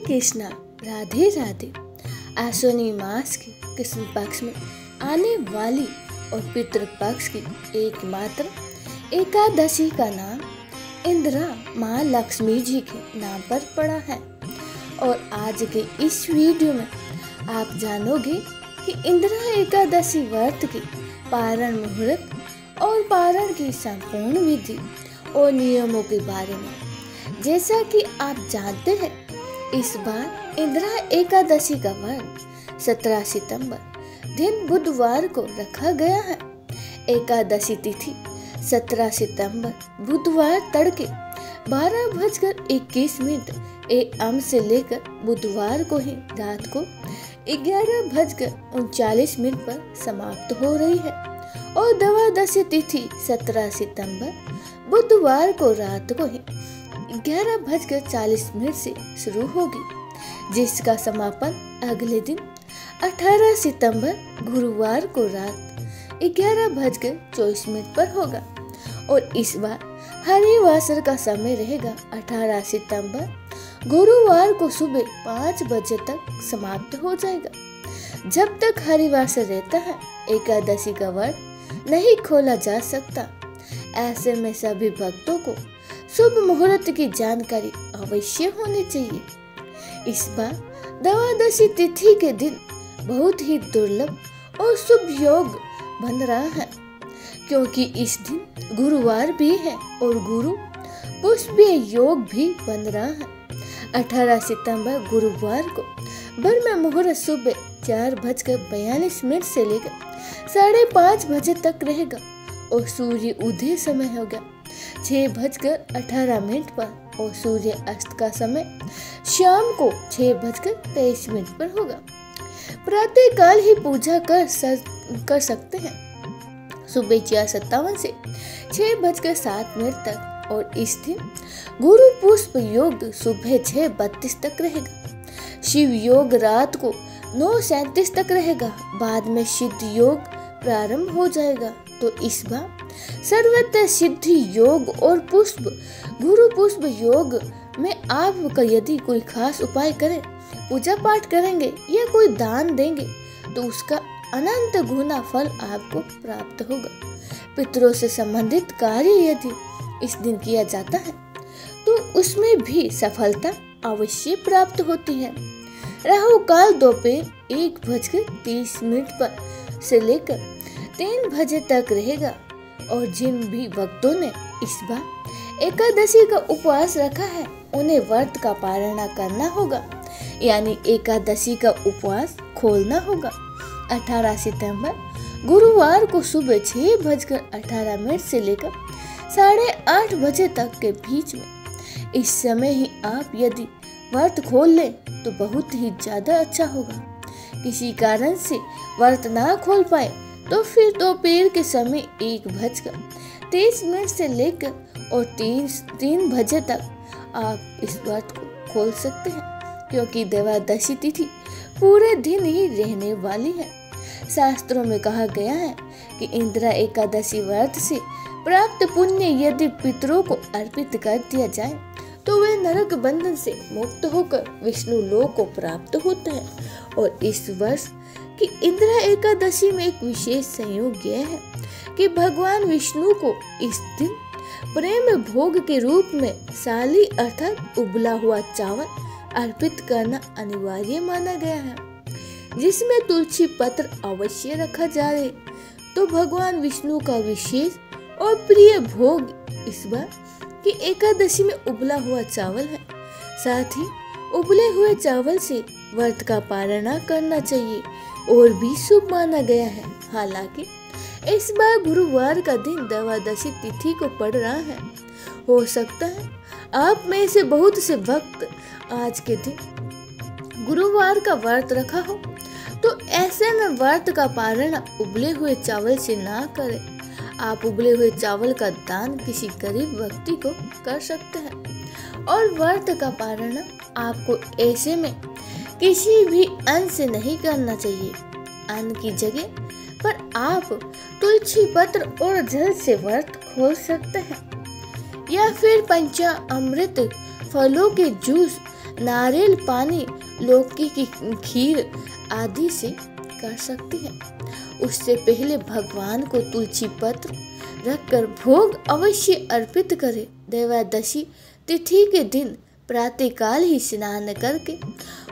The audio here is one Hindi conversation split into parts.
कृष्णा, राधे राधे। आश्विनी मास की कृष्ण पक्ष में आने वाली और पितृपक्ष की एकमात्र एकादशी का नाम इंदिरा माँ लक्ष्मी जी के नाम पर पड़ा है। और आज के इस वीडियो में आप जानोगे कि इंदिरा एकादशी व्रत की पारण मुहूर्त और पारण की संपूर्ण विधि और नियमों के बारे में। जैसा कि आप जानते हैं, इस बार इंदिरा एकादशी का व्रत 17 सितंबर दिन बुधवार को रखा गया है। एकादशी तिथि 17 सितंबर बुधवार तड़के 12:21 AM से लेकर बुधवार को ही रात को 11:39 पर समाप्त हो रही है और द्वादशी तिथि 17 सितंबर बुधवार को रात को ही 11:40 से शुरू होगी, जिसका समापन अगले दिन 18 सितंबर गुरुवार को रात 11:24 पर होगा। और इस बार हरिवासर का समय रहेगा 18 सितंबर गुरुवार को सुबह 5 बजे तक समाप्त हो जाएगा। जब तक हरिवासर रहता है, एकादशी का व्रत नहीं खोला जा सकता। ऐसे में सभी भक्तों को शुभ मुहूर्त की जानकारी अवश्य होनी चाहिए। इस बार द्वादशी तिथि के दिन बहुत ही दुर्लभ और शुभ योग बन रहा है, क्योंकि इस दिन गुरुवार भी है और गुरु पुष्य योग भी बन रहा है। 18 सितंबर गुरुवार को ब्रह्म मुहूर्त सुबह 4:42 से लेकर 5:30 बजे तक रहेगा और सूर्य उदय समय होगा 6:18 पर और सूर्य अस्त का समय शाम को 6:23 पर होगा। प्रातः काल ही पूजा कर सकते हैं, सुबह 4:57 से 6:07 तक। और इस दिन गुरु पुष्प योग सुबह 6:32 तक रहेगा। शिव योग रात को 9:37 तक रहेगा। बाद में सिद्ध योग प्रारंभ हो जाएगा। तो इस बार सर्वत्र सिद्धि योग और पुष्प गुरु पुष्प योग में आप यदि कोई खास उपाय करें, पूजा पाठ करेंगे या कोई दान देंगे, तो उसका अनंत गुना फल आपको प्राप्त होगा। पितरों से संबंधित कार्य यदि इस दिन किया जाता है, तो उसमें भी सफलता अवश्य प्राप्त होती है। राहु काल दोपहर 1:30 पर से लेकर 3 बजे तक रहेगा। और जिन भी भक्तों ने इस बार एकादशी का उपवास रखा है, उन्हें व्रत का पारण करना होगा, यानी एकादशी का उपवास खोलना होगा। 18 सितंबर गुरुवार को सुबह 6:18 से लेकर 8:30 बजे तक के बीच में। इस समय ही आप यदि व्रत खोल लें तो बहुत ही ज्यादा अच्छा होगा। किसी कारण से व्रत ना खोल पाए तो फिर दोपहर के समय 1:23 से लेकर और 3 बजे तक आप इस व्रत को खोल सकते हैं, क्योंकि द्वादशी तिथि पूरे दिन ही रहने वाली है। शास्त्रों में कहा गया है कि इंदिरा एकादशी व्रत से प्राप्त पुण्य यदि पितरों को अर्पित कर दिया जाए, तो वे नरक बंधन से मुक्त होकर विष्णु लोक को प्राप्त होते हैं। और इस वर्ष कि इंदिरा एकादशी में एक विशेष संयोग यह है कि भगवान विष्णु को इस दिन प्रेम भोग के रूप में साली अर्थात उबला हुआ चावल अर्पित करना अनिवार्य माना गया है, जिसमें तुलसी पत्र अवश्य रखा जाए। तो भगवान विष्णु का विशेष और प्रिय भोग इस बार की एकादशी में उबला हुआ चावल है। साथ ही उबले हुए चावल से व्रत का पारण करना चाहिए और भी शुभ माना गया है। हालांकि इस बार गुरुवार का दिन द्वादशी तिथि को पड़ रहा है। हो सकता है आप में से बहुत से भक्त आज के दिन गुरुवार का व्रत रखा हो, तो ऐसे में व्रत का पारण उबले हुए चावल से ना करें। आप उबले हुए चावल का दान किसी गरीब व्यक्ति को कर सकते हैं। और व्रत का पारण आपको ऐसे में किसी भी अन्न से नहीं करना चाहिए। अन्न की जगह पर आप तुलसी पत्र और जल से व्रत खोल सकते हैं, या फिर पंचामृत फलों के जूस नारियल पानी, लौकी की खीर आदि से कर सकते हैं। उससे पहले भगवान को तुलसी पत्र रखकर भोग अवश्य अर्पित करें। देवादशी तिथि के दिन प्रातःकाल ही स्नान करके,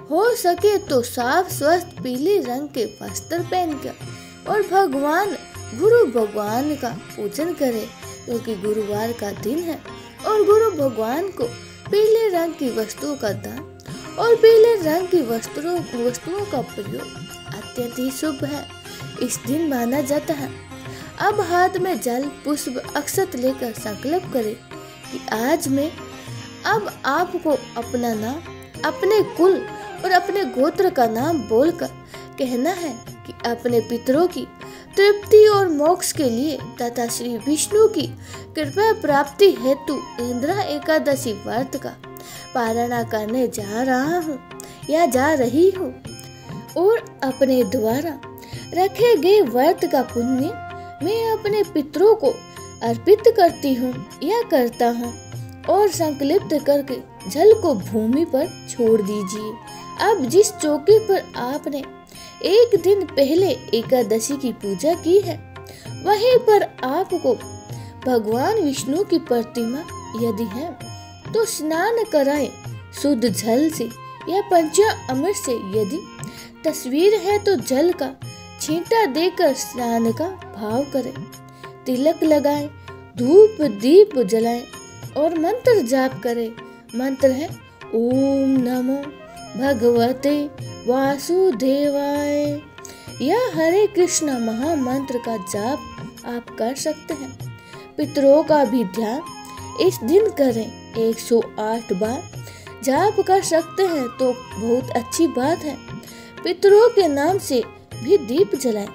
हो सके तो साफ स्वस्थ पीले रंग के वस्त्र पहनकर और भगवान गुरु भगवान का पूजन करें, क्योंकि गुरुवार का दिन है और गुरु भगवान को पीले रंग की वस्तुओं का दान और पीले रंग की वस्तुओं का प्रयोग अत्यंत ही शुभ है, इस दिन माना जाता है। अब हाथ में जल, पुष्प, अक्षत लेकर संकल्प करें कि आज मैं अब आपको अपना नाम, अपने कुल और अपने गोत्र का नाम बोलकर कहना है कि अपने पितरों की तृप्ति और मोक्ष के लिए तथा श्री विष्णु की कृपा प्राप्ति हेतु इंद्रा एकादशी व्रत का पारणा करने जा रहा हूँ या जा रही हूँ और अपने द्वारा रखे गए व्रत का पुण्य मैं अपने पितरों को अर्पित करती हूँ या करता हूँ और संकल्प करके जल को भूमि पर छोड़ दीजिए। अब जिस चौकी पर आपने एक दिन पहले एकादशी की पूजा की है, वहीं पर आपको भगवान विष्णु की प्रतिमा यदि है तो स्नान कराएं शुद्ध जल से या पंचामृत से। यदि तस्वीर है तो जल का छींटा देकर स्नान का भाव करें, तिलक लगाएं, धूप दीप जलाएं और मंत्र जाप करें। मंत्र है ओम नमो भगवते वासुदेवाय या हरे कृष्ण महामंत्र का जाप आप कर सकते हैं। पितरों का भी ध्यान इस दिन करें, 108 बार जाप कर सकते हैं तो बहुत अच्छी बात है। पितरों के नाम से भी दीप जलाएं,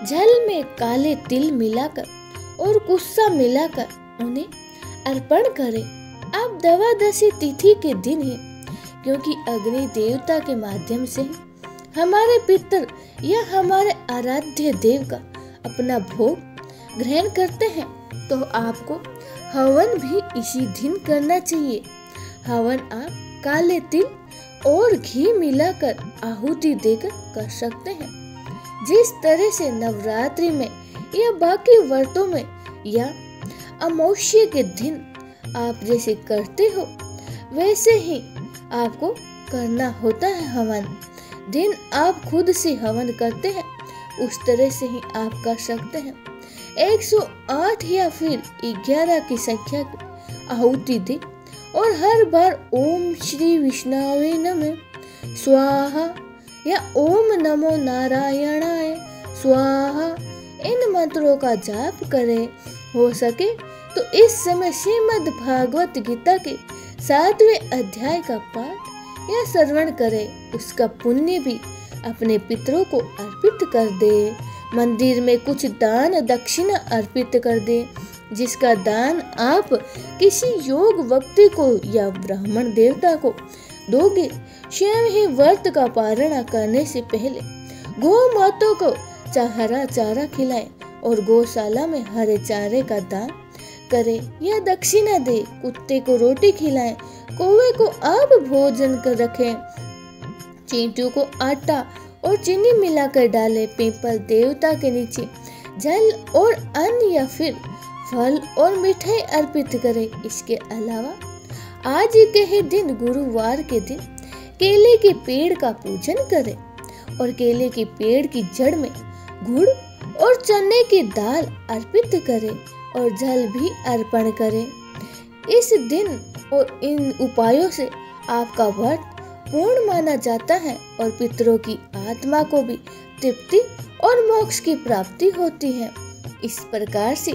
जल में काले तिल मिलाकर और कुस्सा मिलाकर उन्हें अर्पण करें। अब द्वादशी तिथि के दिन ही, क्योंकि अग्नि देवता के माध्यम से हमारे पितर या हमारे आराध्य देव का अपना भोग ग्रहण करते हैं, तो आपको हवन भी इसी दिन करना चाहिए। हवन आप काले तिल और घी मिलाकर आहुति देकर कर सकते हैं। जिस तरह से नवरात्रि में या बाकी व्रतों में या अमावस्या के दिन आप जैसे करते हो, वैसे ही आपको करना होता है। हवन दिन आप खुद से हवन करते हैं, उस तरह से ही आप कर सकते हैं। 108 या फिर 11 की संख्या की आहुति दे और हर बार ओम श्री विष्णुवे नमः स्वाहा या ओम नमो नारायणाय स्वाहा इन मंत्रों का जाप करें। हो सके तो इस समय श्रीमद् भागवत गीता के 7वें अध्याय का पाठ या श्रवण करें। उसका पुण्य भी अपने पितरों को अर्पित कर दे। मंदिर में कुछ दान दक्षिणा अर्पित कर दे, जिसका दान आप किसी योग व्यक्ति को या ब्राह्मण देवता को दोगे। स्वयं ही व्रत का पारणा करने से पहले गौ मातों को हरा चारा खिलाएं और गौशाला में हरे चारे का दान करें या दक्षिणा दे। कुत्ते को रोटी खिलाएं, कौवे को आप भोजन कर रखें, चींटियों को आटा और चीनी मिलाकर डालें। पीपल देवता के नीचे जल और अन्न या फिर फल और मिठाई अर्पित करें। इसके अलावा आज के ही दिन गुरुवार के दिन केले के पेड़ का पूजन करें और केले के पेड़ की जड़ में गुड़ और चने की दाल अर्पित करें और जल भी अर्पण करें। इस दिन और इन उपायों से आपका व्रत पूर्ण माना जाता है और पितरों की आत्मा को भी तृप्ति और मोक्ष की प्राप्ति होती है। इस प्रकार से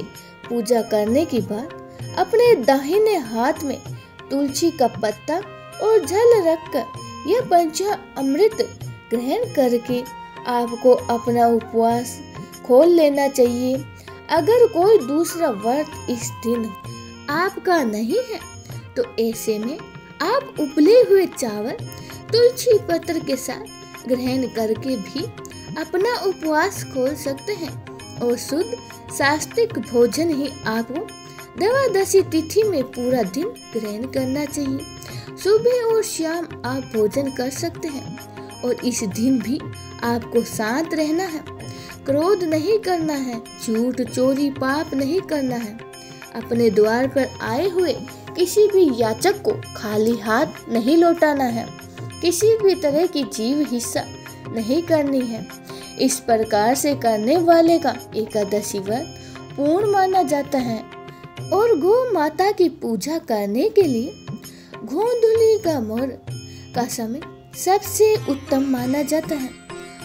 पूजा करने के बाद अपने दाहिने हाथ में तुलसी का पत्ता और जल रखकर यह पंचामृत ग्रहण करके आपको अपना उपवास खोल लेना चाहिए। अगर कोई दूसरा व्रत इस दिन आपका नहीं है तो ऐसे में आप उबले हुए चावल तुलसी पत्र के साथ ग्रहण करके भी अपना उपवास खोल सकते हैं और शुद्ध सात्विक भोजन ही आपको द्वादशी तिथि में पूरा दिन ग्रहण करना चाहिए। सुबह और शाम आप भोजन कर सकते हैं और इस दिन भी आपको शांत रहना है, क्रोध नहीं करना है, झूठ चोरी पाप नहीं करना है। अपने द्वार पर आए हुए किसी भी याचक को खाली हाथ नहीं लौटाना है, किसी भी तरह की जीव हिस्सा नहीं करनी है। इस प्रकार से करने वाले का एकादशी व्रत पूर्ण माना जाता है। और गौ माता की पूजा करने के लिए गोधूली का मुहूर्त का समय सबसे उत्तम माना जाता है।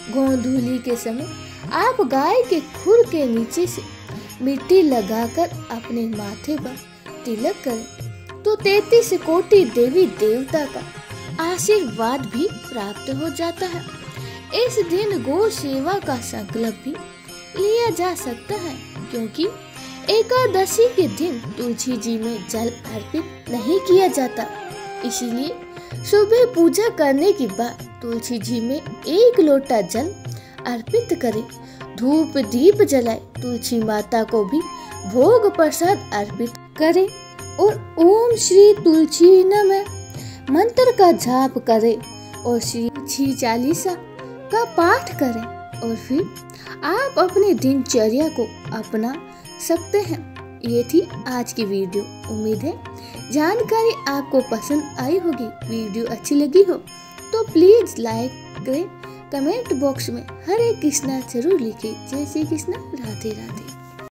गोधूली के समय आप गाय के खुर के नीचे से मिट्टी लगाकर अपने माथे पर तिलक करें तो 33 कोटि देवी देवता का आशीर्वाद भी प्राप्त हो जाता है। इस दिन गौ सेवा का संकल्प भी लिया जा सकता है, क्योंकि एकादशी के दिन तुलसी जी में जल अर्पित नहीं किया जाता। इसीलिए सुबह पूजा करने के बाद तुलसी जी में 1 लोटा जल अर्पित करें, धूप दीप जलाए, तुलसी माता को भी भोग प्रसाद अर्पित करें और ओम श्री तुलसी नमः मंत्र का जाप करें और श्री चालीसा का पाठ करें और फिर आप अपनी दिनचर्या को अपना सकते हैं। ये थी आज की वीडियो। उम्मीद है जानकारी आपको पसंद आई होगी। वीडियो अच्छी लगी हो तो प्लीज लाइक करें, कमेंट बॉक्स में हरे कृष्णा जरूर लिखें। जय श्री कृष्णा, राधे राधे।